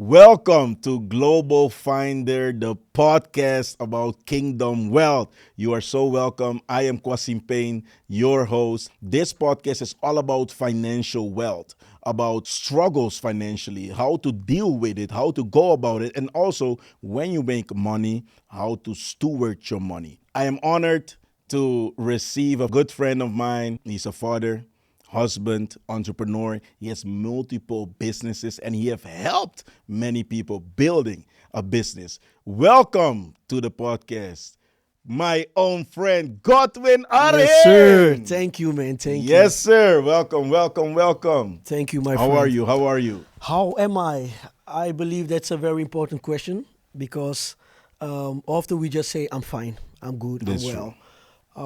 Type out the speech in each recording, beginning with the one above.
Welcome to GlobalFindr, the podcast about kingdom wealth. You are so welcome. I am Quasim Payne, your host. This podcast is all about financial wealth, about struggles financially, how to deal with it, how to go about it, and also when you make money, how to steward your money. I am honored to receive a good friend of mine. He's a father, husband, entrepreneur. He has multiple businesses and he have helped many people building a business. Welcome to the podcast, my own friend Godwin Yes, sir. Arjen. Thank you, man. Thank you. Yes, sir. Welcome, welcome, welcome. Thank you, my How friend. are you? How are you? How am I? I believe that's a very important question because often we just say, I'm fine, I'm good, That's I'm true. well.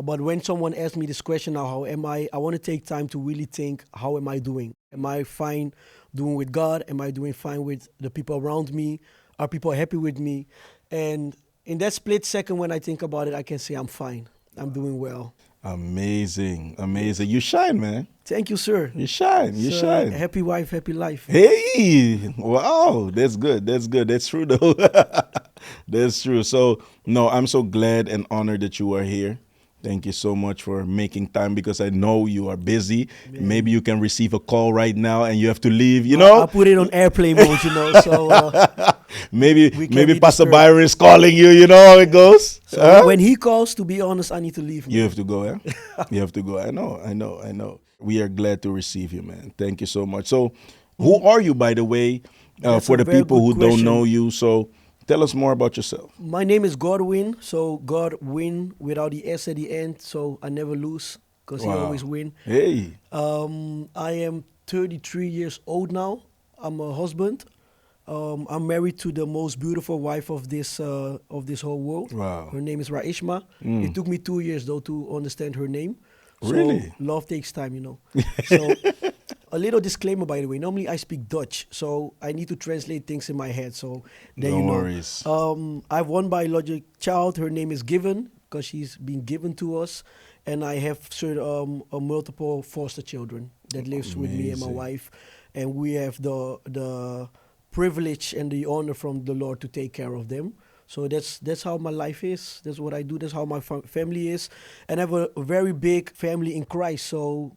But when someone asks me this question now, how am I want to take time to really think, how am I doing? Am I fine doing with God? Am I doing fine with the people around me? Are people happy with me? And in that split second when I think about it, I can say I'm fine. I'm doing well. Amazing, amazing. You shine, man. Thank you, sir. You shine, you So, shine. happy wife, happy life. Hey, wow, that's good. That's good. That's true, though. That's true. So, no, I'm so glad and honored that you are here. Thank you so much for making time because I know you are busy. Maybe you can receive a call right now and you have to leave, you I know? put it on airplane mode, So, Maybe we can maybe be Pastor disturbed. Byron is calling you, you know how it goes? so Huh? when he calls, to be honest, I need to leave. You Man. have to go, yeah? You have to go. I know. We are glad to receive you, man. Thank you so much. So, who are you, by the way, That's for a the very people good who don't question. know you? So, tell us more about yourself. My name is Godwin, so God win without the S at the end, so I never lose because He Wow. always win. Hey. I am 33 years old now. I'm a husband. I'm married to the most beautiful wife of this whole world. Wow. Her name is Raishma. It took me 2 years though to understand her name. So Really? love takes time. So a little disclaimer, by the way. Normally I speak Dutch, so I need to translate things in my head. So there No you know. worries. I have one biological child. Her name is Given because she's been given to us, and I have multiple foster children that lives with me and my Amazing. wife, and we have the privilege and the honor from the Lord to take care of them. So that's how my life is. That's what I do. That's how my family is, and I have a very big family in Christ. So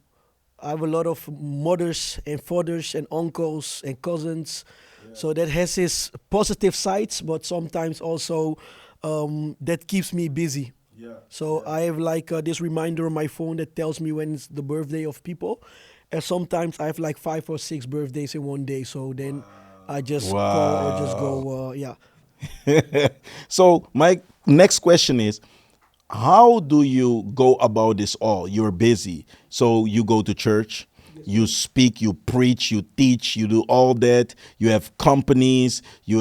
I have a lot of mothers and fathers and uncles and cousins. So that has its positive sides, but sometimes also that keeps me busy. So I have like this reminder on my phone that tells me when it's the birthday of people. And sometimes I have like 5 or 6 birthdays in one day. So then I just call or just Wow. go, yeah. So, my next question is how do you go about this all? You're busy. So, you go to church, you speak, you preach, you teach, you do all that. You have companies, you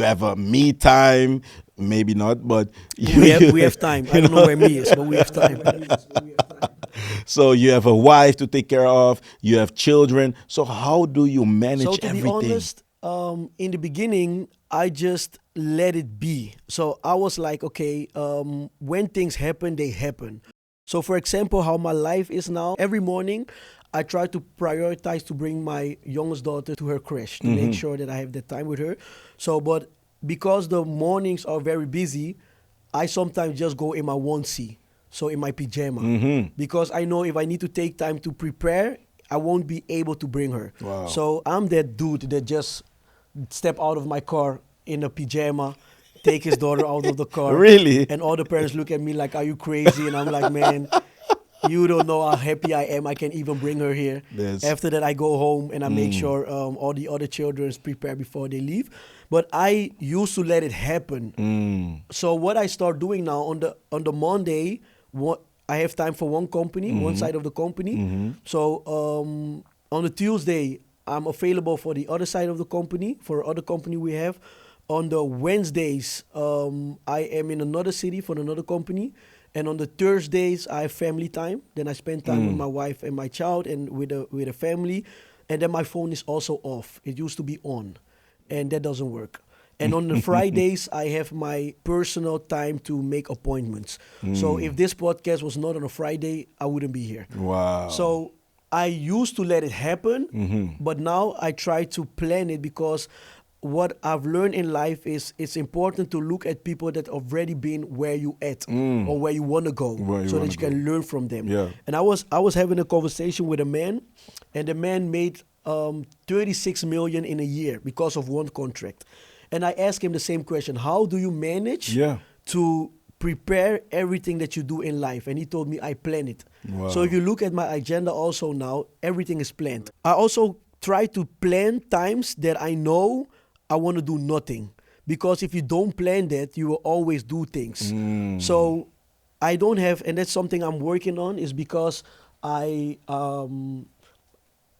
have a me time, maybe not, but We have time. I don't know where me is, but we have time. so you have a wife to take care of, you have children. So how do you manage So to everything? be honest, in the beginning, I just let it be. So I was like, okay, when things happen, they happen. So for example, how my life is now, every morning I try to prioritize to bring my youngest daughter to her crash to make sure that I have that time with her. So, but because the mornings are very busy, I sometimes just go in my onesie, so in my pajama, because I know if I need to take time to prepare, I won't be able to bring her. Wow. So I'm that dude that just step out of my car in a pajama, take his daughter out of the car. Really? And all the parents look at me like, are you crazy? And I'm like, man, you don't know how happy I am. I can even bring her here. That's- After that, I go home and I make sure all the other children prepare before they leave. But I used to let it happen. So what I start doing now on the Monday, what I have time for one company, one side of the company. So on the Tuesday, I'm available for the other side of the company, for other company we have. On the Wednesdays, I am in another city for another company. And on the Thursdays, I have family time. Then I spend time with my wife and my child and with the family. And then my phone is also off. It used to be on, and that doesn't work. And on the Fridays, I have my personal time to make appointments. So if this podcast was not on a Friday, I wouldn't be here. Wow. So I used to let it happen, but now I try to plan it because what I've learned in life is it's important to look at people that already been where you at or where you want to go, Where you so that wanna you can learn from them. Yeah. And I was having a conversation with a man, and the man made 36 million in a year because of one contract. And I asked him the same question: how do you manage Yeah. to prepare everything that you do in life? And he told me, I plan it. Wow. So if you look at my agenda also now, everything is planned. I also try to plan times that I know I want to do nothing, because if you don't plan that, you will always do things. So I don't have, and that's something I'm working on, is because I'm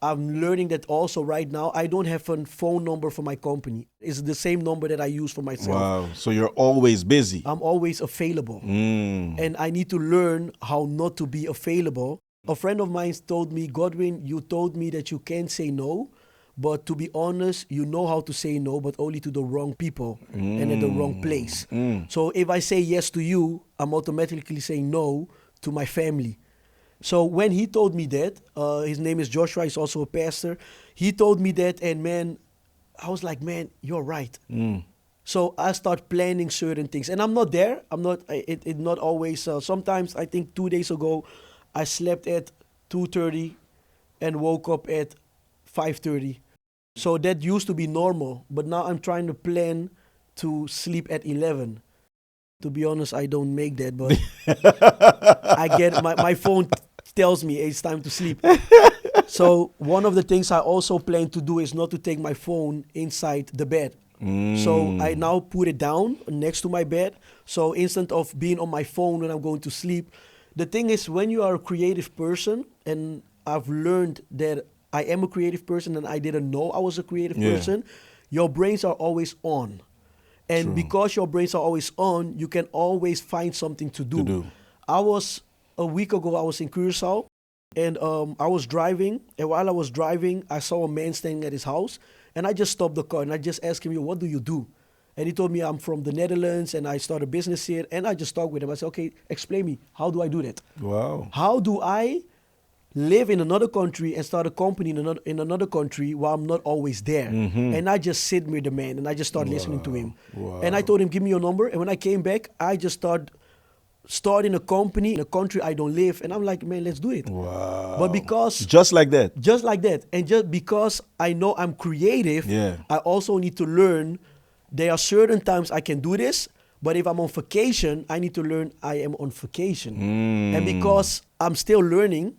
learning that also right now. I don't have a phone number for my company. It's the same number that I use for myself. Wow. So you're always busy. I'm always available. And I need to learn how not to be available. A friend of mine told me, Godwin, you told me that you can't say no, but to be honest, you know how to say no, but only to the wrong people and at the wrong place. So if I say yes to you, I'm automatically saying no to my family. So when he told me that, his name is Joshua, he's also a pastor. He told me that, and man, I was like, man, you're right. So I start planning certain things, and I'm not there. I'm not. It not always. Sometimes I think 2 days ago, I slept at 2:30, and woke up at 5:30. So that used to be normal, but now I'm trying to plan to sleep at 11. To be honest, I don't make that, but I get my phone tells me it's time to sleep. So one of the things I also plan to do is not to take my phone inside the bed. So I now put it down next to my bed. So instead of being on my phone when I'm going to sleep, the thing is, when you are a creative person, and I've learned that I am a creative person and I didn't know I was a creative person, your brains are always on. And True. because your brains are always on, you can always find something to do. A week ago, I was in Curaçao, and I was driving. And while I was driving, I saw a man standing at his house. And I just stopped the car and I just asked him, what do you do? And he told me, I'm from the Netherlands and I started a business here. And I just talked with him. I said, okay, explain me. How do I do that? Wow. How do I live in another country and start a company in another country while I'm not always there? And I just sit with the man and I just started listening to him. Wow. And I told him, give me your number. And when I came back, I just starting a company in a country I don't live. And I'm like, man, let's do it. Wow. But because just like that. And just because I know I'm creative, Yeah. I also need to learn there are certain times I can do this, but if I'm on vacation, I need to learn I am on vacation. And because I'm still learning,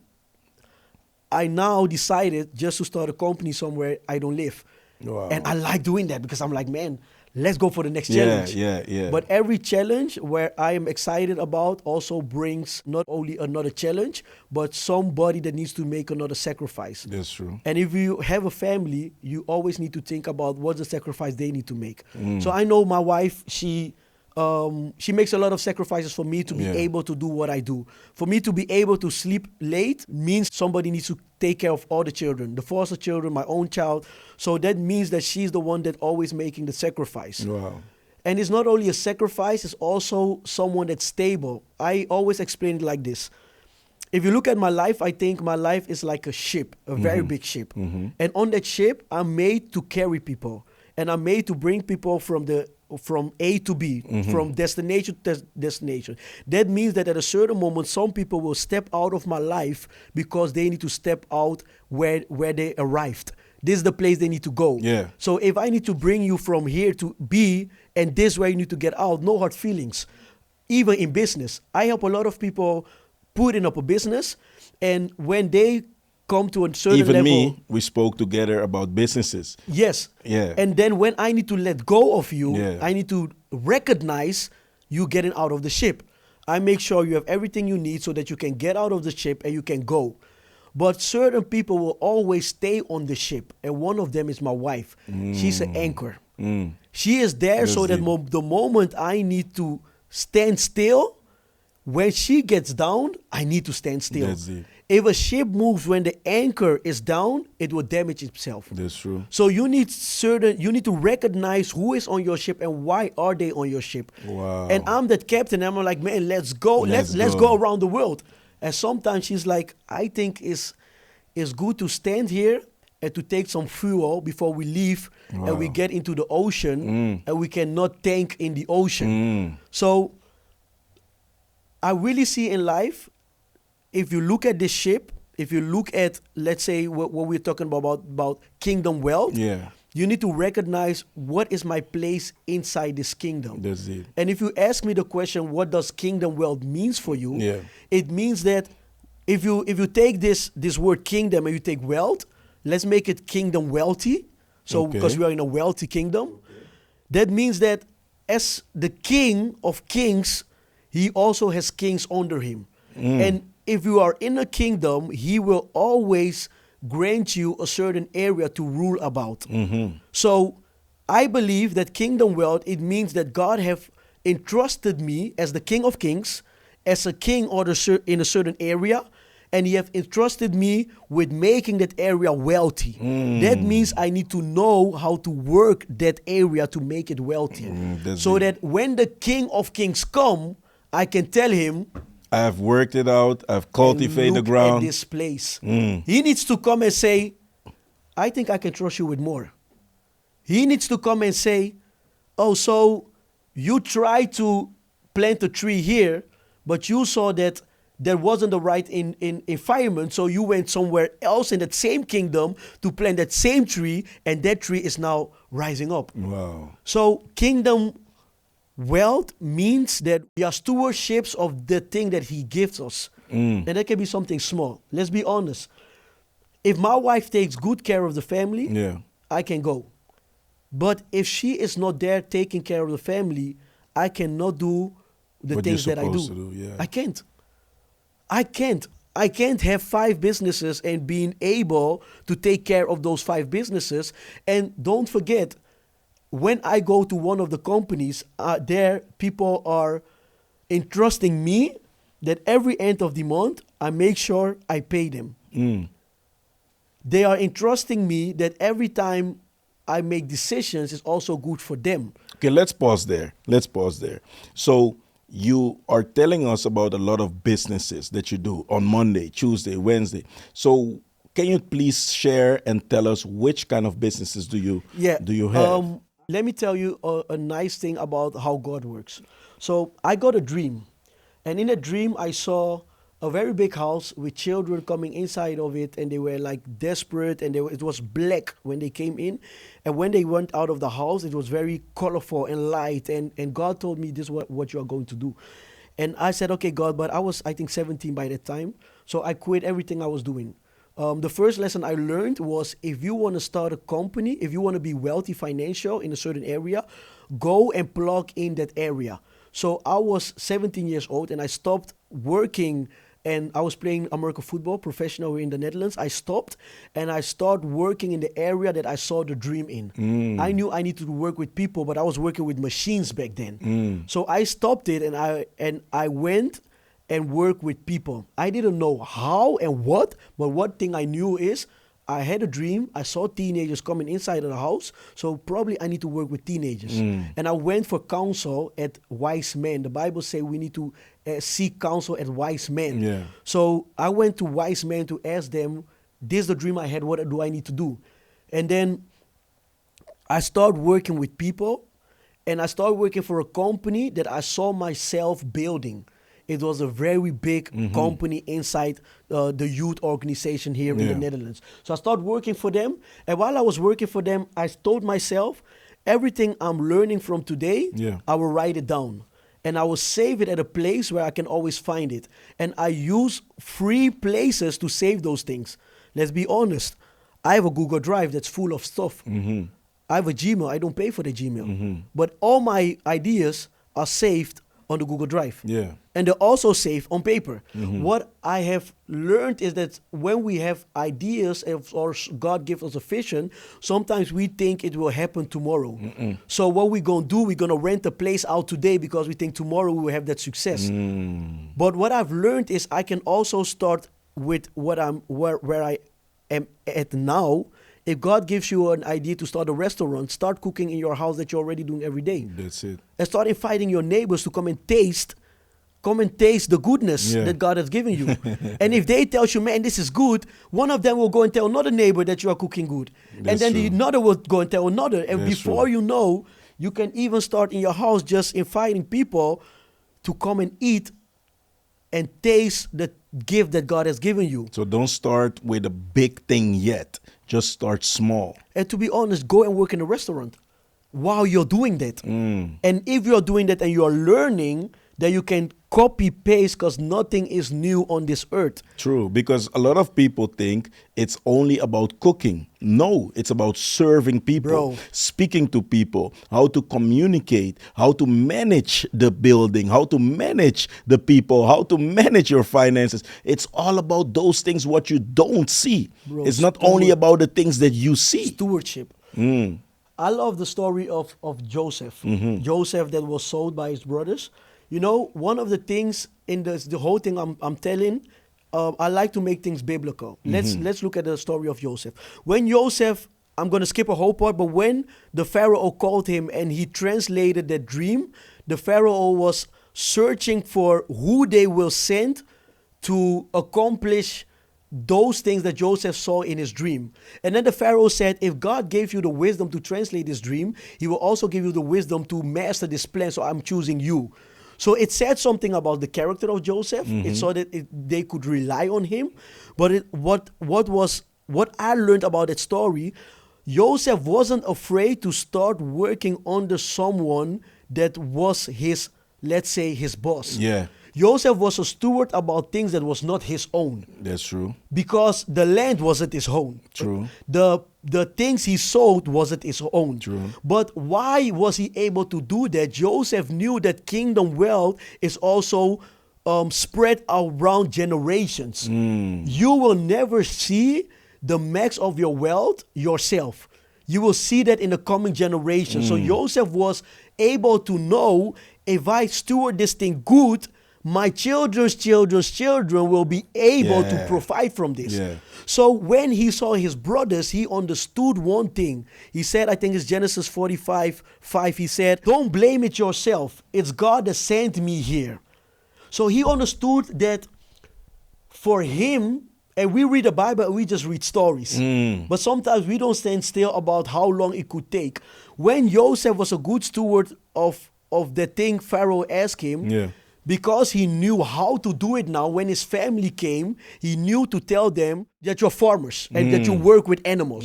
I now decided just to start a company somewhere I don't live. Wow. And I like doing that because I'm like, man, let's go for the next challenge. Yeah. But every challenge where I am excited about also brings not only another challenge, but somebody that needs to make another sacrifice. That's true. And if you have a family, you always need to think about what's the sacrifice they need to make. So I know my wife, she makes a lot of sacrifices for me to be able to do what I do. For me to be able to sleep late means somebody needs to take care of all the children, the foster children, my own child. So that means that she's the one that always making the sacrifice. Wow. And it's not only a sacrifice, it's also someone that's stable. I always explain it like this. If you look at my life, I think my life is like a ship, a very big ship. And on that ship, I'm made to carry people. And I'm made to bring people from A to B, from destination to destination. That means that at a certain moment, some people will step out of my life because they need to step out where they arrived. This is the place they need to go. Yeah. So if I need to bring you from here to B, and this where you need to get out, no hard feelings. Even in business, I help a lot of people putting up a business, and when they come to a certain Even level, me, we spoke together about businesses. yes. Yeah. And then when I need to let go of you, Yeah. I need to recognize you getting out of the ship. I make sure you have everything you need so that you can get out of the ship and you can go. But certain people will always stay on the ship. And one of them is my wife. She's an anchor. She is there That's so that deep. the moment I need to stand still, when she gets down, I need to stand still. That's deep. If a ship moves when the anchor is down, it will damage itself. That's true. So you need to recognize who is on your ship and why are they on your ship. Wow. And I'm that captain. I'm like, man, let's go. Let's Let's go. go around the world. And sometimes she's like, I think it's good to stand here and to take some fuel before we leave, and we get into the ocean, and we cannot tank in the ocean. So I really see in life, if you look at this ship, if you look at, let's say, what we're talking about kingdom wealth, you need to recognize what is my place inside this kingdom. That's it. And if you ask me the question, what does kingdom wealth means for you? It means that if you take this word kingdom and you take wealth, let's make it kingdom wealthy. So because we are in a wealthy kingdom, that means that as the king of kings, he also has kings under him. And if you are in a kingdom, he will always grant you a certain area to rule about. So I believe that kingdom wealth, it means that God have entrusted me as the king of kings, as a king in a certain area, and he have entrusted me with making that area wealthy. That means I need to know how to work that area to make it wealthy. So that when the king of kings come, I can tell him, I've worked it out. I've cultivated the ground. At this place. He needs to come and say, I think I can trust you with more. He needs to come and say, oh, so you tried to plant a tree here, but you saw that there wasn't the right environment, so you went somewhere else in that same kingdom to plant that same tree, and that tree is now rising up. Wow. So kingdom wealth means that we are stewardships of the thing that he gives us. And that can be something small. Let's be honest. If my wife takes good care of the family, I can go. But if she is not there taking care of the family, I cannot do the things that I do. I can't have 5 businesses and being able to take care of those 5 businesses. And don't forget, when I go to one of the companies, there people are entrusting me that every end of the month, I make sure I pay them. They are entrusting me that every time I make decisions, it's also good for them. Okay, let's pause there. So you are telling us about a lot of businesses that you do on Monday, Tuesday, Wednesday. So can you please share and tell us which kind of businesses do you have? Let me tell you a nice thing about how God works. So I got a dream. And in a dream, I saw a very big house with children coming inside of it. And they were like desperate. And it was black when they came in. And when they went out of the house, it was very colorful and light. And God told me, this is what you are going to do. And I said, okay, God, but I was, I think, 17 by that time. So I quit everything I was doing. The first lesson I learned was, if you want to start a company, if you want to be wealthy financial in a certain area, go and plug in that area. So I was 17 years old and I stopped working, and I was playing American football professional in the Netherlands. I stopped and I started working in the area that I saw the dream in. I knew I needed to work with people, but I was working with machines back then. So I stopped it and I went and work with people. I didn't know how and what, but one thing I knew is I had a dream. I saw teenagers coming inside of the house, so probably I need to work with teenagers. And I went for counsel at wise men. The Bible says we need to seek counsel at wise men. So I went to wise men to ask them, this is the dream I had, what do I need to do? And then I started working with people, and I started working for a company that I saw myself building. It was a very big company inside the youth organization here in the Netherlands. So I started working for them. And while I was working for them, I told myself, everything I'm learning from today, I will write it down. And I will save it at a place where I can always find it. And I use free places to save those things. Let's be honest. I have a Google Drive that's full of stuff. I have a Gmail. I don't pay for the Gmail. But all my ideas are saved on the Google Drive. And they're also saved on paper. What I have learned is that when we have ideas or God gives us a vision, sometimes we think it will happen tomorrow. So what we're going to do, we're going to rent a place out today because we think tomorrow we will have that success. But what I've learned is I can also start with where I am at now. If God gives you an idea to start a restaurant, start cooking in your house that you're already doing every day. That's it. And start inviting your neighbors to come and taste come and taste the goodness Yeah. that God has given you. And if they tell you, man, this is good, one of them will go and tell another neighbor that you are cooking good. And That's then true. another will go and tell another. And That's before true. you know, you can even start in your house just inviting people to come and eat and taste the gift that God has given you. So don't start with a big thing yet. Just start small. And to be honest, go and work in a restaurant while you're doing that. And if you're doing that and you're learning, then you can copy paste, because nothing is new on this earth. True, because a lot of people think it's only about cooking. No, it's about serving people, Bro. speaking to people, how to communicate, how to manage the building, how to manage the people, how to manage your finances. It's all about those things what you don't see. Bro, It's not only about the things that you see. Stewardship. I love the story of Joseph. Joseph that was sold by his brothers. You know, one of the things in the whole thing I'm telling, I like to make things biblical. Let's look at the story of Joseph. When Joseph, I'm going to skip a whole part, but when the Pharaoh called him and he translated the dream, the Pharaoh was searching for who they will send to accomplish those things that Joseph saw in his dream. And then the Pharaoh said, if God gave you the wisdom to translate this dream, he will also give you the wisdom to master this plan, so I'm choosing you. So it said something about the character of Joseph. It saw that they could rely on him. But what I learned about that story, Joseph wasn't afraid to start working under someone that was his, let's say, his boss. Yeah. Joseph was a steward about things that was not his own, That's true. because the land wasn't his own. True. The things he sold wasn't his own. True. But why was he able to do that? Joseph knew that kingdom wealth is also spread around generations. You will never see the max of your wealth yourself. You will see that in the coming generation. So Joseph was able to know, if I steward this thing good, my children's children will be able to Yeah. provide from this. Yeah. So when he saw his brothers, he understood one thing. He said, I think it's Genesis 45:5. He said, don't blame it yourself. It's God that sent me here. So he understood that for him, and we read the Bible and we just read stories. But sometimes we don't stand still about how long it could take. When Joseph was a good steward of the thing Pharaoh asked him, Yeah. because he knew how to do it now, when his family came, he knew to tell them that you're farmers and that you work with animals.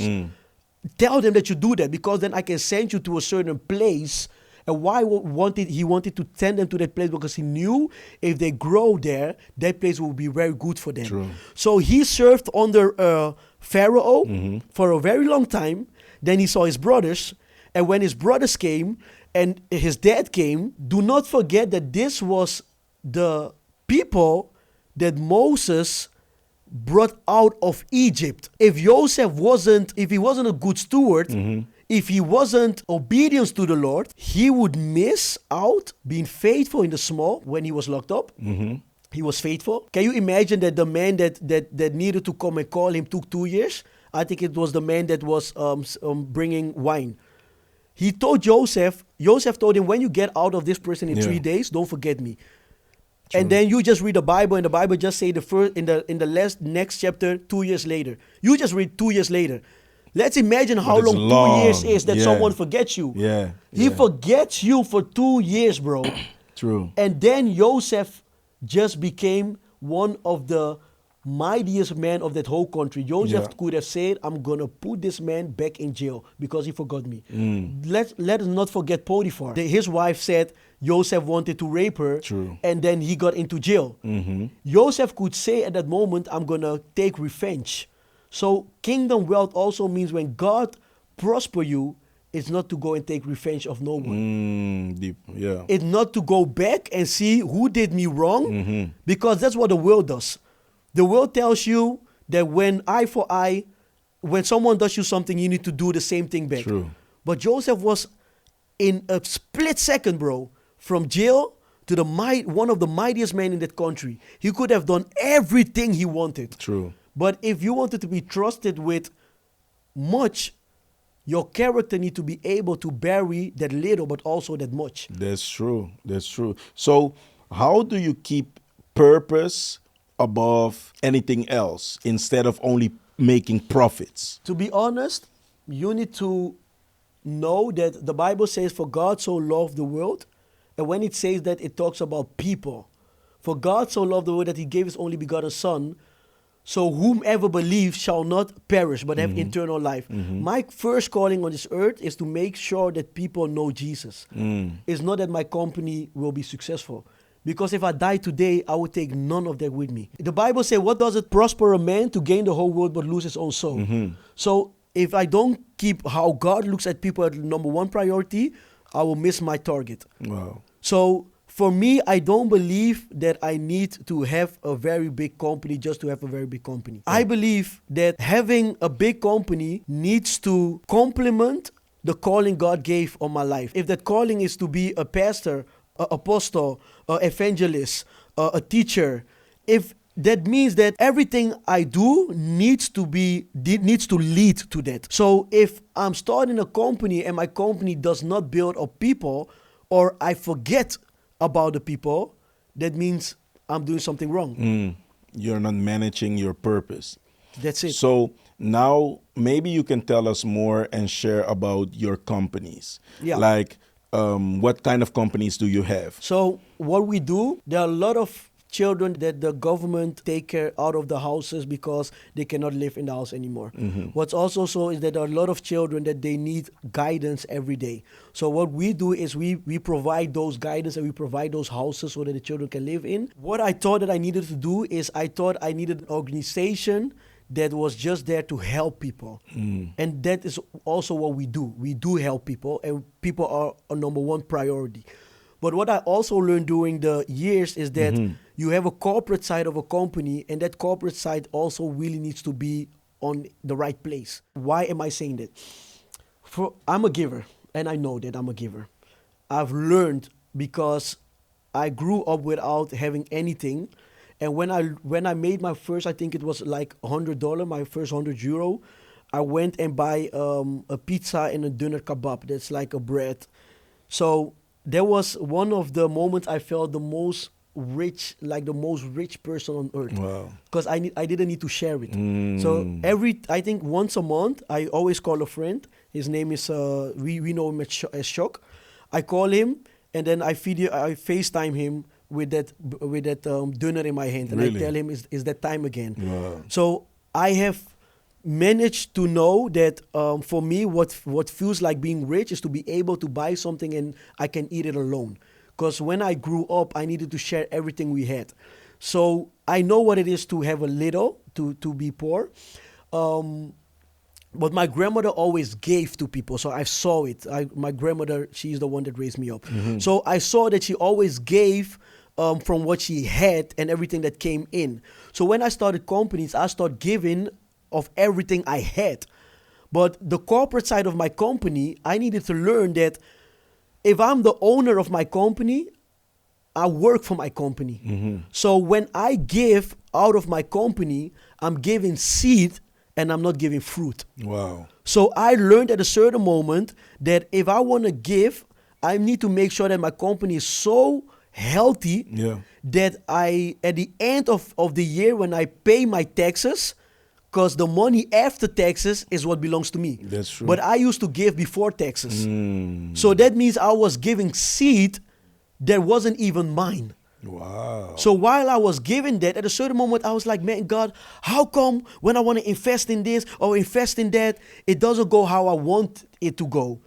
Tell them that you do that, because then I can send you to a certain place. And why he wanted to send them to that place? Because he knew if they grow there, that place will be very good for them. True. So he served under Pharaoh for a very long time. Then he saw his brothers. And when his brothers came and his dad came, do not forget that this was the people that Moses brought out of Egypt. If Joseph wasn't a good steward, if he wasn't obedient to the Lord, he would miss out being faithful in the small when he was locked up. He was faithful. Can you imagine that the man that needed to come and call him took 2 years? I think it was the man that was bringing wine. He told Joseph told him, when you get out of this prison in 3 days, don't forget me. True. And then you just read the Bible, and the Bible just say in the next chapter, 2 years later. You just read 2 years later. Let's imagine how it's long long. 2 years is that Yeah. someone forgets you. Yeah. He forgets you for 2 years, bro. True. And then Joseph just became one of the mightiest men of that whole country. Joseph could have said, I'm going to put this man back in jail because he forgot me. Let us not forget Potiphar. His wife said Joseph wanted to rape her. True. And then he got into jail. Joseph could say at that moment, I'm going to take revenge. So kingdom wealth also means when God prosper you, it's not to go and take revenge of no one. Deep. Yeah. It's not to go back and see who did me wrong, because that's what the world does. The world tells you that when eye for eye, when someone does you something, you need to do the same thing back. True. But Joseph was in a split second, bro, from jail to one of the mightiest men in that country. He could have done everything he wanted. True. But if you wanted to be trusted with much, your character need to be able to bury that little, but also that much. That's true. That's true. So how do you keep purpose above anything else instead of only making profits? To be honest, you need to know that the Bible says, for God so loved the world. And when it says that, it talks about people. For God so loved the world that he gave his only begotten Son, so whomever believes shall not perish but have eternal life. My first calling on this earth is to make sure that people know Jesus. It's not that my company will be successful. Because if I die today, I would take none of that with me. The Bible says, what does it prosper a man to gain the whole world but lose his own soul? So if I don't keep how God looks at people as number one priority, I will miss my target. Wow. So for me, I don't believe that I need to have a very big company just to have a very big company. I believe that having a big company needs to complement the calling God gave on my life. If that calling is to be a pastor, an apostle, an evangelist, a teacher, if that means that everything I do needs to lead to that. So if I'm starting a company and my company does not build up people, or I forget about the people, that means I'm doing something wrong. You're not managing your purpose. That's it. So now maybe you can tell us more and share about your companies. Yeah. Like what kind of companies do you have? So what we do, there are a lot of children that the government take care out of the houses because they cannot live in the house anymore. What's also so is that there are a lot of children that they need guidance every day. So what we do is we provide those guidance and we provide those houses so that the children can live in. What I thought that I needed to do is I thought I needed an organization that was just there to help people. And that is also what we do. We do help people, and people are a number one priority. But what I also learned during the years is that you have a corporate side of a company, and that corporate side also really needs to be on the right place. Why am I saying that? I'm a giver, and I know that I'm a giver. I've learned because I grew up without having anything. And when I made my first, I think it was like $100, my first €100, I went and buy a pizza and a doner kebab. That's like a bread. So that was one of the moments I felt the most rich, like the most rich person on earth. Wow. Because I didn't need to share it. So I think once a month, I always call a friend. His name is, we know him as Shock. I call him, and then I FaceTime him with that doner in my hand, and Really? I tell him, is that time again? Wow. So I have managed to know that for me, what feels like being rich is to be able to buy something and I can eat it alone. Because when I grew up, I needed to share everything we had. So I know what it is to have a little, to be poor. But my grandmother always gave to people, so I saw it. My grandmother, she's the one that raised me up. So I saw that she always gave from what she had and everything that came in. So when I started companies, I started giving of everything I had. But the corporate side of my company, I needed to learn that if I'm the owner of my company, I work for my company. So when I give out of my company, I'm giving seed and I'm not giving fruit. Wow. So I learned at a certain moment that if I want to give, I need to make sure that my company is so healthy that at the end of the year, when I pay my taxes, because the money after taxes is what belongs to me. That's true. But I used to give before taxes. So that means I was giving seed that wasn't even mine. Wow. So while I was giving that, at a certain moment, I was like, man, God, how come when I want to invest in this or invest in that, it doesn't go how I want it to go?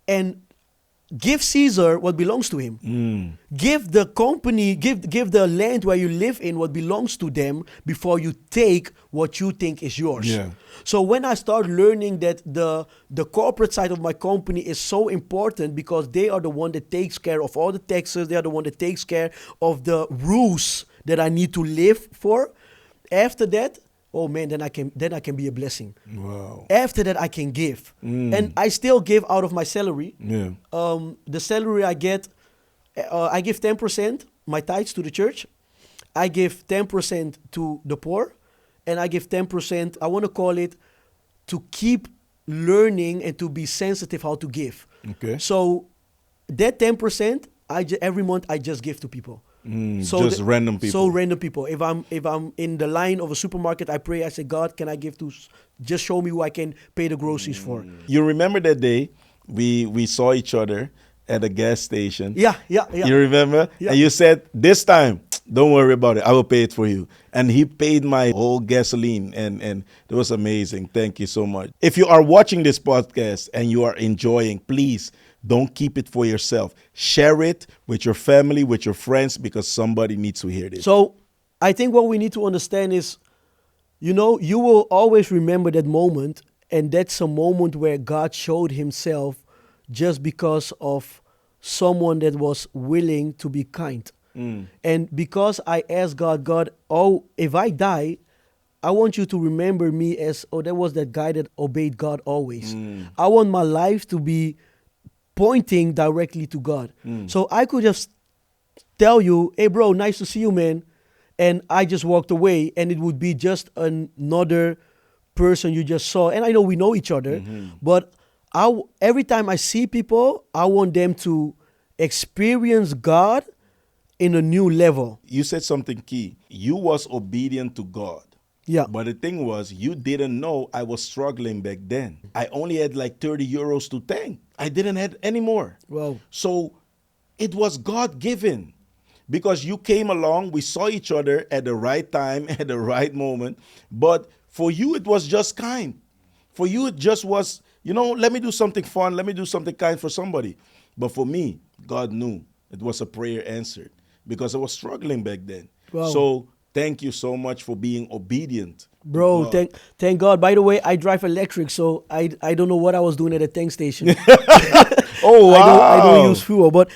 And give Caesar what belongs to him. Give the company, give the land where you live in what belongs to them before you take what you think is yours. Yeah. So when I started learning that the corporate side of my company is so important because they are the one that takes care of all the taxes, they are the one that takes care of the rules that I need to live for. After that, oh man, then I can be a blessing. Wow. After that, I can give. And I still give out of my salary. Yeah. The salary I get, I give 10% my tithes to the church. I give 10% to the poor. And I give 10%, I want to call it, to keep learning and to be sensitive how to give. Okay. So that 10%, every month I just give to people. Just random people. So random people. If I'm in the line of a supermarket, I pray. I say, God, can I give to? Just show me who I can pay the groceries for. You remember that day we saw each other at a gas station? Yeah. You remember? Yeah. And you said, this time, don't worry about it. I will pay it for you. And he paid my whole gasoline. And it was amazing. Thank you so much. If you are watching this podcast and you are enjoying, please don't keep it for yourself. Share it with your family, with your friends, because somebody needs to hear this. So I think what we need to understand is, you will always remember that moment. And that's a moment where God showed himself just because of someone that was willing to be kind. And because I asked God, if I die, I want you to remember me as, there was that guy that obeyed God always. I want my life to be pointing directly to God. So I could just tell you, hey bro, nice to see you, man. And I just walked away, and it would be just another person you just saw. And I know we know each other, but every time I see people, I want them to experience God in a new level. You said something key. You was obedient to God. Yeah. But the thing was, you didn't know I was struggling back then. I only had like 30 euros to thank. I didn't have any more. Wow. So it was God-given. Because you came along, we saw each other at the right time, at the right moment. But for you, it was just kind. For you, it just was, let me do something fun. Let me do something kind for somebody. But for me, God knew it was a prayer answered because I was struggling back then. Wow. So thank you so much for being obedient. Bro, thank God. By the way, I drive electric, so I don't know what I was doing at a tank station. Oh, wow. I don't use fuel. But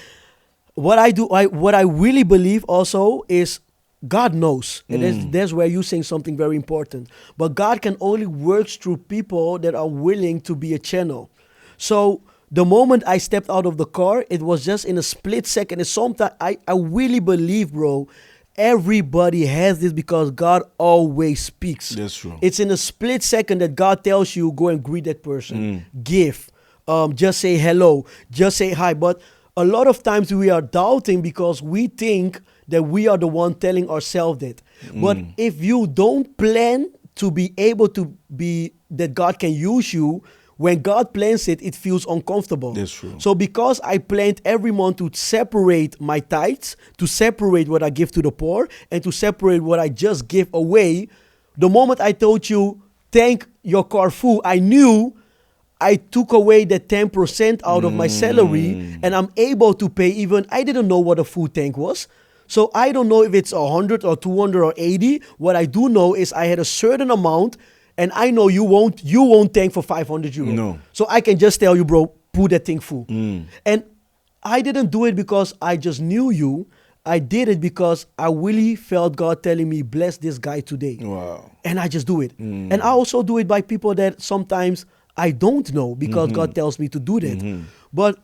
what I really believe also is God knows. And that's where you're saying something very important. But God can only work through people that are willing to be a channel. So the moment I stepped out of the car, it was just in a split second. And sometimes I really believe, bro, everybody has this because God always speaks. That's true. It's in a split second that God tells you, go and greet that person. Give. Just say hello. Just say hi. But a lot of times we are doubting because we think that we are the one telling ourselves that. But if you don't plan to be able to be, that God can use you, when God plans it, it feels uncomfortable. That's true. So because I planned every month to separate my tithes, to separate what I give to the poor, and to separate what I just give away, the moment I told you, thank your Carrefour, I knew I took away the 10% out of my salary, and I'm able to pay even, I didn't know what a food tank was. So I don't know if it's 100 or 200 or 80. What I do know is I had a certain amount, and I know you won't tank for 500 euros. No. So I can just tell you, bro, put that thing full. And I didn't do it because I just knew you. I did it because I really felt God telling me, bless this guy today. Wow. And I just do it. And I also do it by people that sometimes I don't know because God tells me to do that. But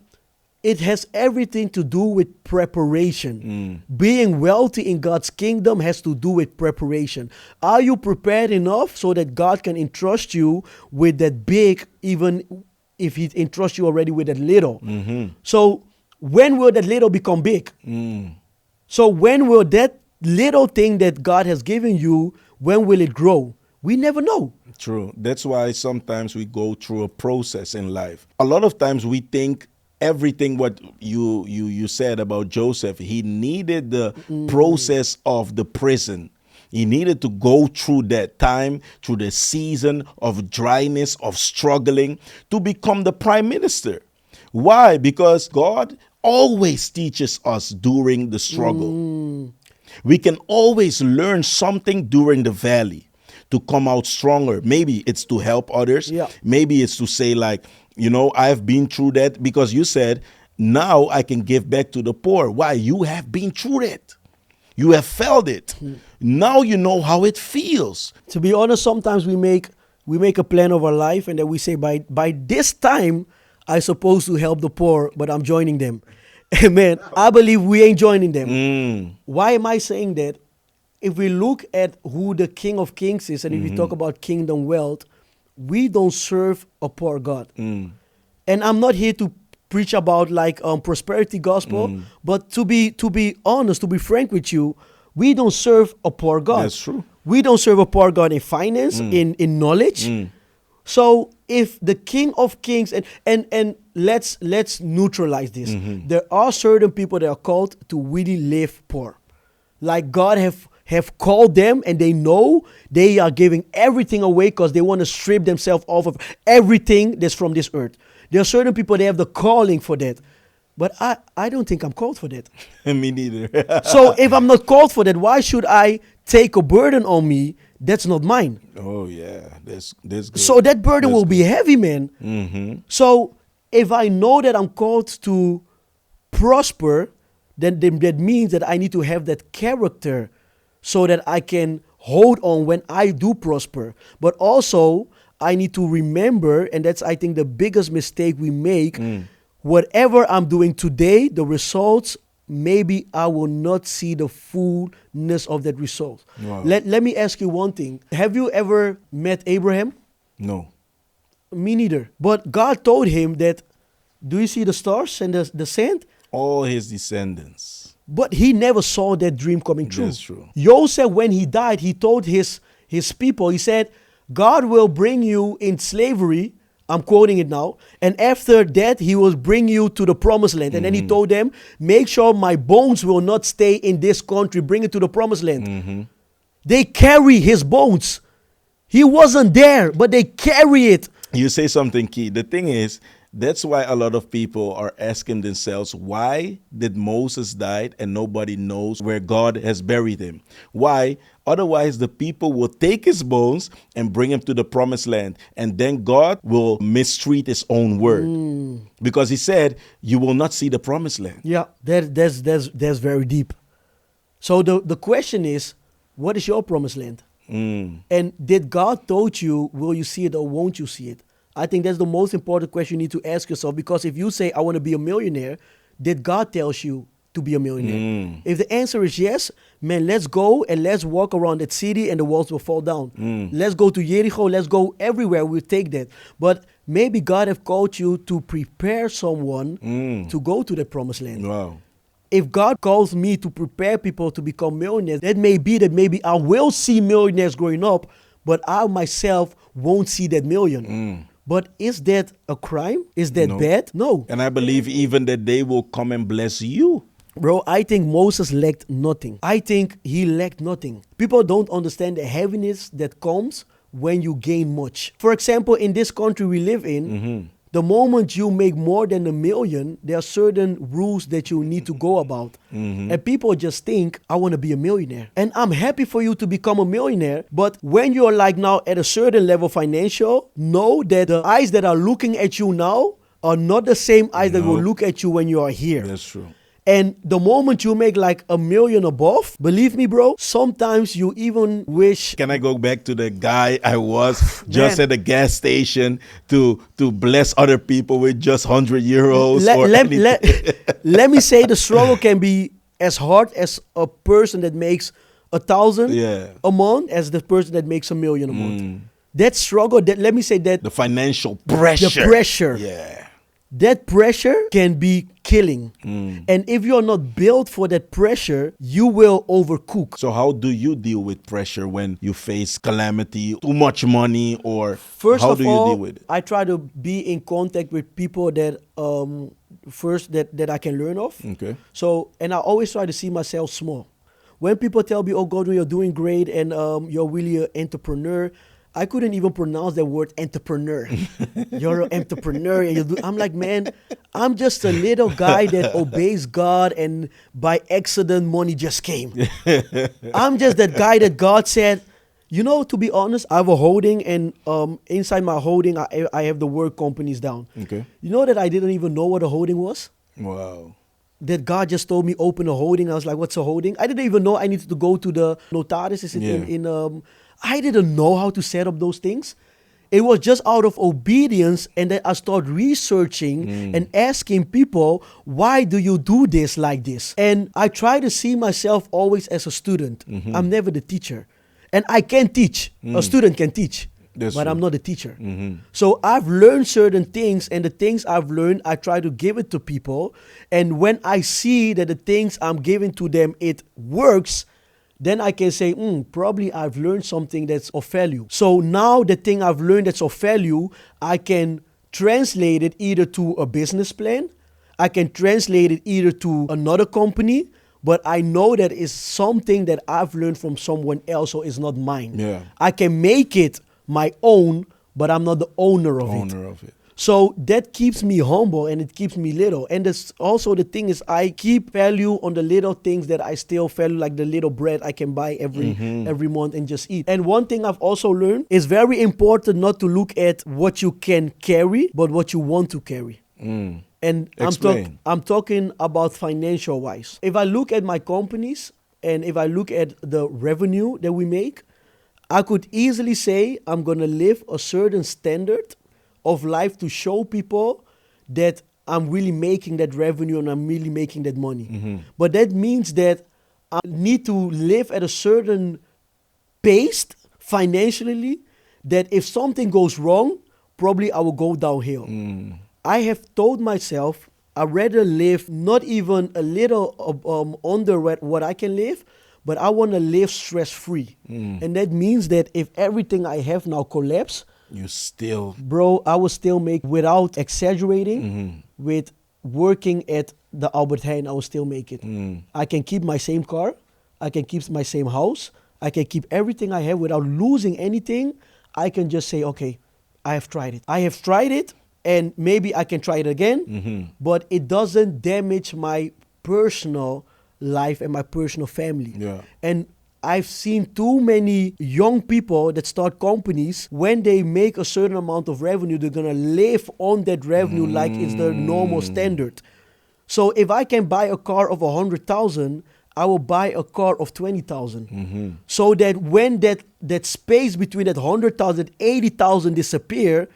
it has everything to do with preparation. Being wealthy in God's kingdom has to do with preparation. Are you prepared enough so that God can entrust you with that big, even if he entrusts you already with that little? So when will that little become big? So when will that little thing that God has given you, when will it grow? We never know. True. That's why sometimes we go through a process in life. A lot of times we think everything what you said about Joseph, he needed the process of the prison. He needed to go through that time, through the season of dryness, of struggling, to become the prime minister. Why? Because God always teaches us during the struggle. We can always learn something during the valley to come out stronger. Maybe it's to help others. Yeah. Maybe it's to say like, I've been through that, because you said, now I can give back to the poor. Why? You have been through it. You have felt it. Now you know how it feels. To be honest, sometimes we make a plan of our life, and then we say, by this time, I'm supposed to help the poor, but I'm joining them. Amen. I believe we ain't joining them. Why am I saying that? If we look at who the King of Kings is, and if we talk about kingdom wealth, we don't serve a poor God. And I'm not here to preach about like prosperity gospel. But to be honest, to be frank with you, we don't serve a poor God. That's true. We don't serve a poor God in finance, in knowledge. So if the King of Kings and let's neutralize this. There are certain people that are called to really live poor. Like God have called them, and they know they are giving everything away because they want to strip themselves off of everything that's from this earth. There are certain people, they have the calling for that. But I don't think I'm called for that. Me neither. So if I'm not called for that, why should I take a burden on me that's not mine? Oh yeah, that's good. So that burden That's will be heavy, man. So if I know that I'm called to prosper, then that means that I need to have that character so that I can hold on when I do prosper. But also, I need to remember, and that's, I think, the biggest mistake we make, whatever I'm doing today, the results, maybe I will not see the fullness of that result. Wow. Let me ask you one thing. Have you ever met Abraham? No. Me neither. But God told him that, do you see the stars and the sand? All his descendants. But he never saw that dream coming true. That's true. Joseph, when he died, he told his people, he said, God will bring you in slavery. I'm quoting it now. And after that, he will bring you to the promised land. And then he told them, make sure my bones will not stay in this country. Bring it to the promised land. They carry his bones. He wasn't there, but they carry it. You say something key. The thing is, that's why a lot of people are asking themselves, why did Moses die and nobody knows where God has buried him? Why? Otherwise, the people will take his bones and bring him to the promised land. And then God will mistreat his own word. Because he said, you will not see the promised land. Yeah, that's very deep. So the question is, what is your promised land? And did God told you, will you see it or won't you see it? I think that's the most important question you need to ask yourself, because if you say, I want to be a millionaire, did God tells you to be a millionaire? If the answer is yes, man, let's go and let's walk around that city and the walls will fall down. Let's go to Jericho. Let's go everywhere. We'll take that. But maybe God have called you to prepare someone to go to the promised land. Wow. If God calls me to prepare people to become millionaires, that maybe I will see millionaires growing up, but I myself won't see that million. But is that a crime? Is that bad? No. And I believe even that they will come and bless you. Bro, I think Moses lacked nothing. I think he lacked nothing. People don't understand the heaviness that comes when you gain much. For example, in this country we live in, the moment you make more than $1 million, there are certain rules that you need to go about. And people just think, I want to be a millionaire. And I'm happy for you to become a millionaire. But when you're like now at a certain level financial, know that the eyes that are looking at you now are not the same eyes that will look at you when you are here. That's true. And the moment you make like $1 million above, believe me, bro, sometimes you even wish. Can I go back to the guy I was just at the gas station to bless other people with just 100 euros? Let me say the struggle can be as hard as a person that makes 1,000 a month as the person that makes $1 million a month. That struggle, let me say that. The financial pressure. The pressure. Yeah. That pressure can be killing. And if you're not built for that pressure, you will overcook. So how do you deal with pressure when you face calamity, too much money, or First how of do you all, deal with it? I try to be in contact with people that first that I can learn of. Okay. So, and I always try to see myself small. When people tell me, oh, Godwin, you're doing great and you're really an entrepreneur, I couldn't even pronounce that word entrepreneur. You're an entrepreneur. And I'm like, man, I'm just a little guy that obeys God and by accident money just came. I'm just that guy that God said, you know, to be honest, I have a holding and inside my holding, I have the word companies down. Okay. You know that I didn't even know what a holding was? Wow. That God just told me open a holding. I was like, what's a holding? I didn't even know I needed to go to the notaris. Is it I didn't know how to set up those things. It was just out of obedience, and then I started researching and asking people, why do you do this like this? And I try to see myself always as a student. I'm never the teacher. And I can teach. A student can teach. That's but true. I'm not a teacher. So I've learned certain things, and the things I've learned, I try to give it to people. And when I see that the things I'm giving to them, it works, then I can say, probably I've learned something that's of value. So now the thing I've learned that's of value, I can translate it either to a business plan, I can translate it either to another company, but I know that it's something that I've learned from someone else, so it's not mine. Yeah. I can make it my own, but I'm not the owner of it. So that keeps me humble and it keeps me little. And that's also the thing is I keep value on the little things that I still value, like the little bread I can buy every month and just eat. And one thing I've also learned is very important not to look at what you can carry, but what you want to carry. And I'm talking about financial wise. If I look at my companies and if I look at the revenue that we make, I could easily say I'm going to live a certain standard of life to show people that I'm really making that revenue and I'm really making that money. But that means that I need to live at a certain pace financially that if something goes wrong, probably I will go downhill. I have told myself I'd rather live not even a little under what I can live, but I want to live stress-free. And that means that if everything I have now collapse, bro, I will still make, without exaggerating, with working at the Albert Heijn, I will still make it. I can keep my same car, I can keep my same house, I can keep everything I have without losing anything. I can just say, okay, I have tried it, and maybe I can try it again, but it doesn't damage my personal life and my personal family. And I've seen too many young people that start companies. When they make a certain amount of revenue, they're gonna live on that revenue like it's the normal standard. So if I can buy a car of 100,000, I will buy a car of 20,000. So that when that space between that 100,000, 80,000 disappear,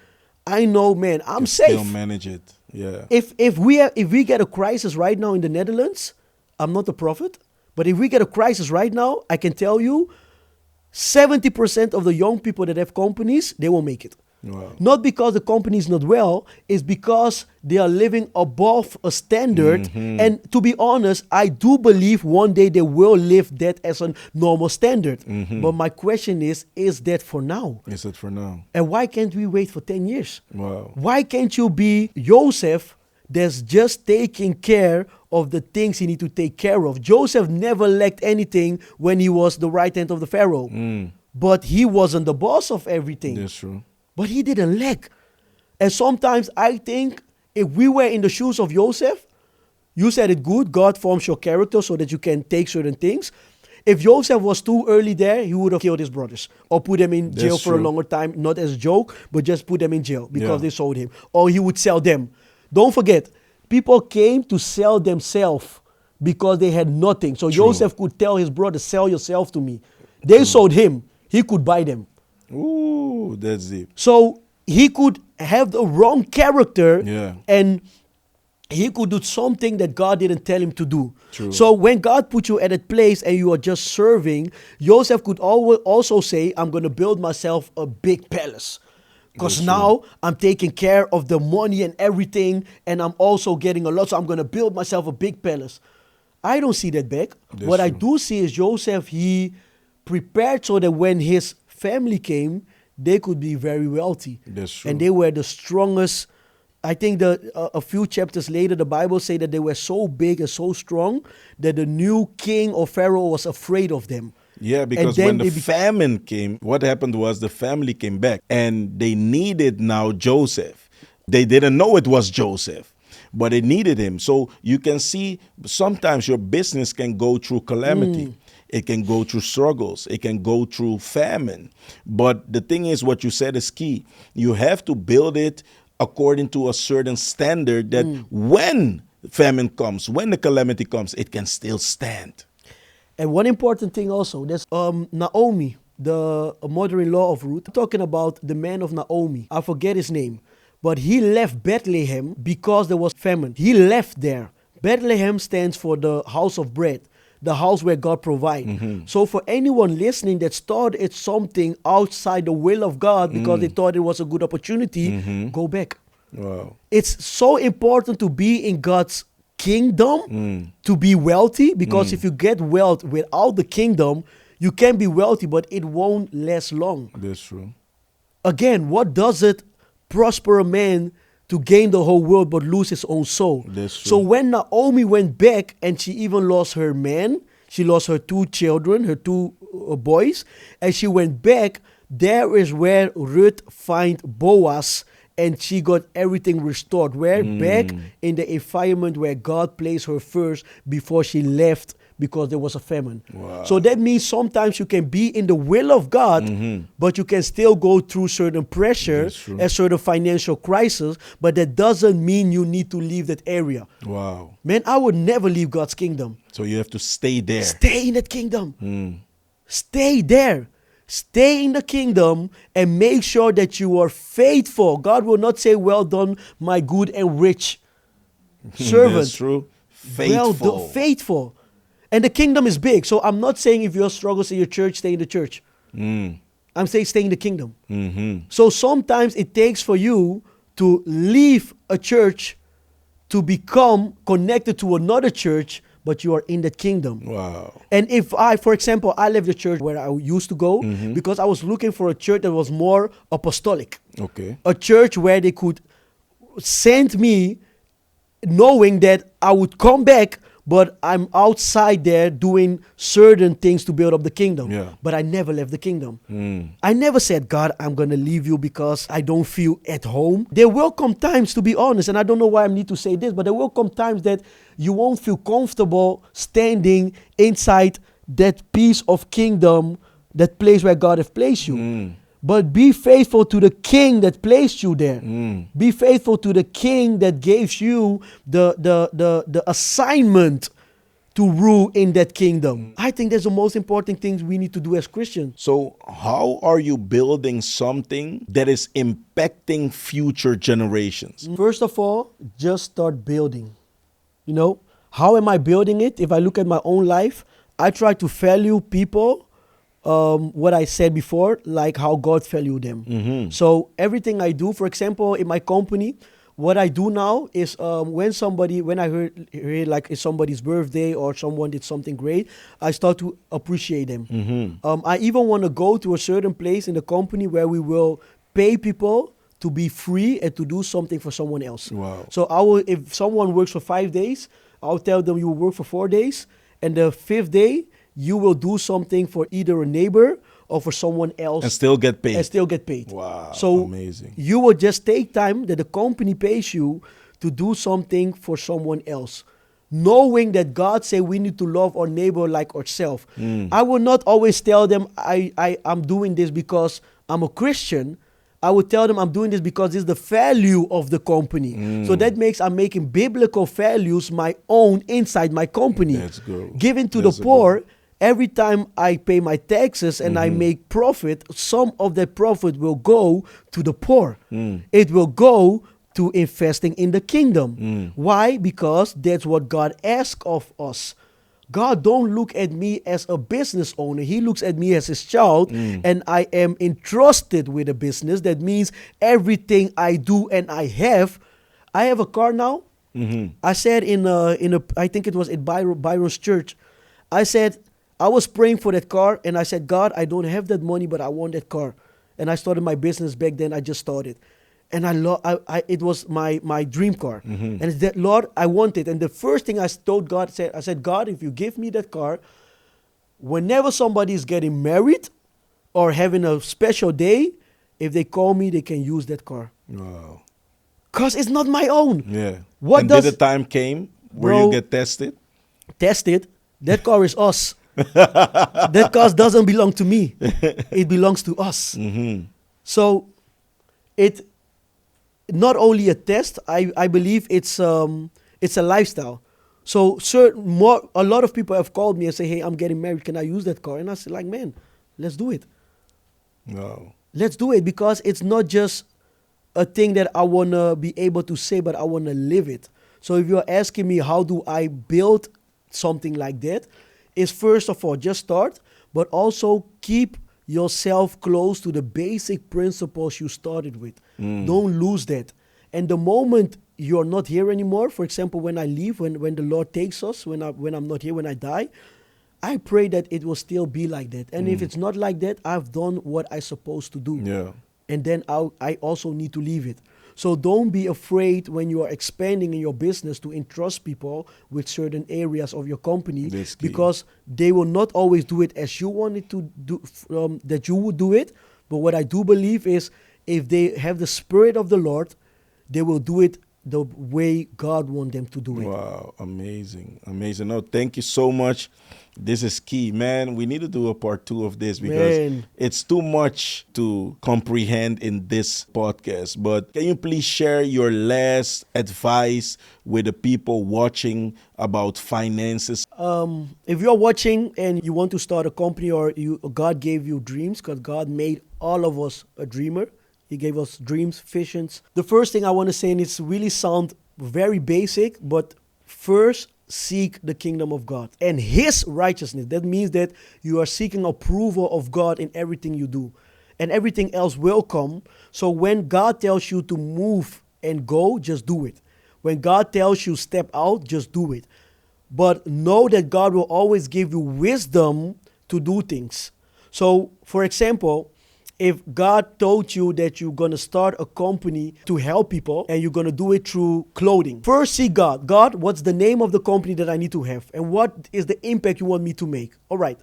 I know, man, I'm safe. Still manage it. Yeah. If we get a crisis right now in the Netherlands, I'm not a prophet, but if we get a crisis right now, I can tell you 70% of the young people that have companies, they won't make it. Wow. Not because the company is not well, it's because they are living above a standard. And to be honest, I do believe one day they will live that as a normal standard. But my question is that for now? Is it for now? And why can't we wait for 10 years? Wow. Why can't you be Joseph that's just taking care of the things he need to take care of? Joseph never lacked anything when he was the right hand of the Pharaoh. But he wasn't the boss of everything. That's true. But he didn't lack. And sometimes I think if we were in the shoes of Joseph, you said it good, God forms your character so that you can take certain things. If Joseph was too early there, he would have killed his brothers or put them in jail for a longer time, not as a joke, but just put them in jail because they sold him. Or he would sell them. Don't forget, people came to sell themselves because they had nothing. So Joseph could tell his brother, sell yourself to me. They sold him. He could buy them. Ooh, that's deep. So he could have the wrong character and he could do something that God didn't tell him to do. True. So when God put you at a place and you are just serving, Joseph could also say, I'm going to build myself a big palace. Because now I'm taking care of the money and everything, and I'm also getting a lot, so I'm going to build myself a big palace. I don't see that back. What I do see is Joseph, he prepared so that when his family came, they could be very wealthy. That's true. And they were the strongest. I think a few chapters later, the Bible say that they were so big and so strong that the new king or Pharaoh was afraid of them. Yeah, because when the famine came, what happened was the family came back and they needed now Joseph. They didn't know it was Joseph, but they needed him. So you can see sometimes your business can go through calamity. It can go through struggles. It can go through famine. But the thing is, what you said is key. You have to build it according to a certain standard that when famine comes, when the calamity comes, it can still stand. And one important thing also, there's Naomi, the mother-in-law of Ruth, talking about the man of Naomi. I forget his name. But he left Bethlehem because there was famine. He left there. Bethlehem stands for the house of bread. the house where God provides. So for anyone listening that started something outside the will of God because they thought it was a good opportunity, go back. Wow. It's so important to be in God's kingdom to be wealthy, because if you get wealth without the kingdom, you can be wealthy, but it won't last long. That's true. Again, what does it prosper a man to gain the whole world but lose his own soul? That's true. So when Naomi went back and she even lost her man, she lost her 2 children, her 2 boys, and she went back, there is where Ruth find Boaz, and she got everything restored. We're back in the environment where God placed her first before she left because there was a famine. Wow. So that means sometimes you can be in the will of God, but you can still go through certain pressure and certain financial crisis, but that doesn't mean you need to leave that area. Wow. Man, I would never leave God's kingdom. So you have to stay there. Stay in that kingdom. Stay there. Stay in the kingdom and make sure that you are faithful. God will not say, well done, my good and rich servant. That's true. Faithful. Well done, faithful. And the kingdom is big. So I'm not saying if you have struggles in your church, stay in the church. I'm saying stay in the kingdom. So sometimes it takes for you to leave a church to become connected to another church, but you are in the kingdom. Wow. And if for example, I left the church where I used to go because I was looking for a church that was more apostolic. Okay. A church where they could send me knowing that I would come back, but I'm outside there doing certain things to build up the kingdom. Yeah. But I never left the kingdom. I never said, God, I'm going to leave you because I don't feel at home. There will come times, to be honest, and I don't know why I need to say this, but there will come times that you won't feel comfortable standing inside that piece of kingdom, that place where God has placed you. But be faithful to the king that placed you there. Be faithful to the king that gave you the assignment to rule in that kingdom. I think that's the most important thing we need to do as Christians. So how are you building something that is impacting future generations? First of all, just start building. You know, how am I building it? If I look at my own life, I try to value people what I said before, like how God valued them. So everything I do, for example, in my company, what I do now is when I hear like it's somebody's birthday or someone did something great, I start to appreciate them. I even want to go to a certain place in the company where we will pay people to be free and to do something for someone else. Wow. So if someone works for 5 days, I'll tell them you will work for 4 days, and the 5th day, you will do something for either a neighbor or for someone else. And still get paid. Wow, So amazing. You will just take time that the company pays you to do something for someone else, knowing that God said we need to love our neighbor like ourselves. I will not always tell them I'm doing this because I'm a Christian. I would tell them I'm doing this because it's the value of the company. So that makes I'm making biblical values my own inside my company. That's good. Giving to the poor. Every time I pay my taxes and I make profit, some of that profit will go to the poor. It will go to investing in the kingdom. Why? Because that's what God asks of us. God don't look at me as a business owner. He looks at me as his child, and I am entrusted with a business. That means everything I do and I have a car now. I said I think it was in Byron's church. I said, I was praying for that car, and I said, God, I don't have that money, but I want that car. And I started my business back then. I just started. And it was my dream car. And it's that, Lord, I want it. And the first thing I told God, I said, God, if you give me that car, whenever somebody is getting married or having a special day, if they call me, they can use that car. Wow. Because it's not my own. Yeah. Did the time came where you get tested? Tested? That car is us. That car doesn't belong to me. It belongs to us. So it not only a test, I believe it's a lifestyle. So a lot of people have called me and say, hey, I'm getting married, can I use that car? And I said, like, man, let's do it. Wow. Let's do it, because it's not just a thing that I want to be able to say, but I want to live it. So if you're asking me how do I build something like that, is, first of all, just start, but also keep yourself close to the basic principles you started with. Don't lose that. And the moment you're not here anymore, for example, when I leave, when the Lord takes us, when I'm not here, when I die, I pray that it will still be like that. And if it's not like that, I've done what I'm supposed to do. Yeah. And then I also need to leave it. So don't be afraid when you are expanding in your business to entrust people with certain areas of your company, That's key. because they will not always do it as you wanted to do, that you would do it. But what I do believe is, if they have the Spirit of the Lord, they will do it the way God wants them to do it. Wow, amazing, amazing. No, thank you so much. This is key, man. We need to do a part 2 of this because Man. it's too much to comprehend in this podcast. But can you please share your last advice with the people watching about finances? If you're watching and you want to start a company, or God gave you dreams, because God made all of us a dreamer. He gave us dreams, visions. The first thing I want to say, and it's really sound very basic, but first seek the kingdom of God and His righteousness. That means that you are seeking approval of God in everything you do, and everything else will come. So when God tells you to move and go, just do it. When God tells you step out, just do it. But know that God will always give you wisdom to do things. So, for example, if God told you that you're going to start a company to help people and you're going to do it through clothing, first see God. God, what's the name of the company that I need to have? And what is the impact you want me to make? All right.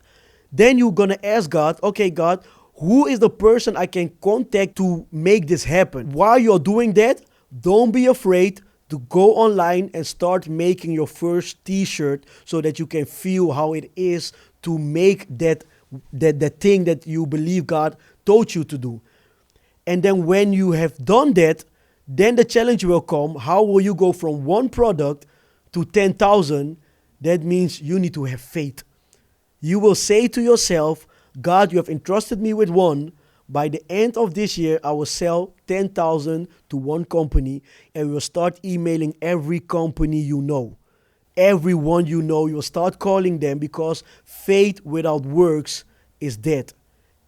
Then you're going to ask God, okay, God, who is the person I can contact to make this happen? While you're doing that, don't be afraid to go online and start making your first t-shirt, so that you can feel how it is to make that thing that you believe God told you to do. And then when you have done that, then the challenge will come. How will you go from one product to 10,000? That means you need to have faith. You will say to yourself, God, you have entrusted me with one. By the end of this year, I will sell 10,000 to one company, and we will start emailing every company you know. Everyone you know, you'll start calling them, because faith without works is dead.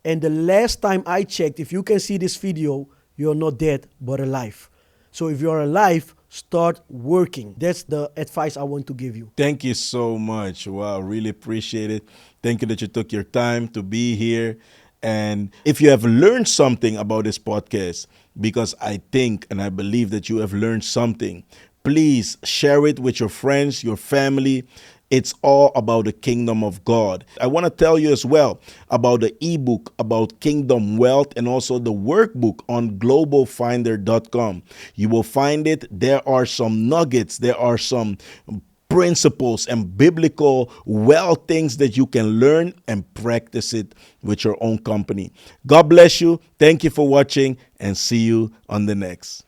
And the last time I checked, if you can see this video, you're not dead, but alive. So if you're alive, start working. That's the advice I want to give you. Thank you so much. Wow, really appreciate it. Thank you that you took your time to be here. And if you have learned something about this podcast, because I think and I believe that you have learned something, please share it with your friends, your family. It's all about the kingdom of God. I want to tell you as well about the ebook about kingdom wealth, and also the workbook on GlobalFindr.com. You will find it. There are some nuggets. There are some principles and biblical wealth things that you can learn and practice it with your own company. God bless you. Thank you for watching, and see you on the next.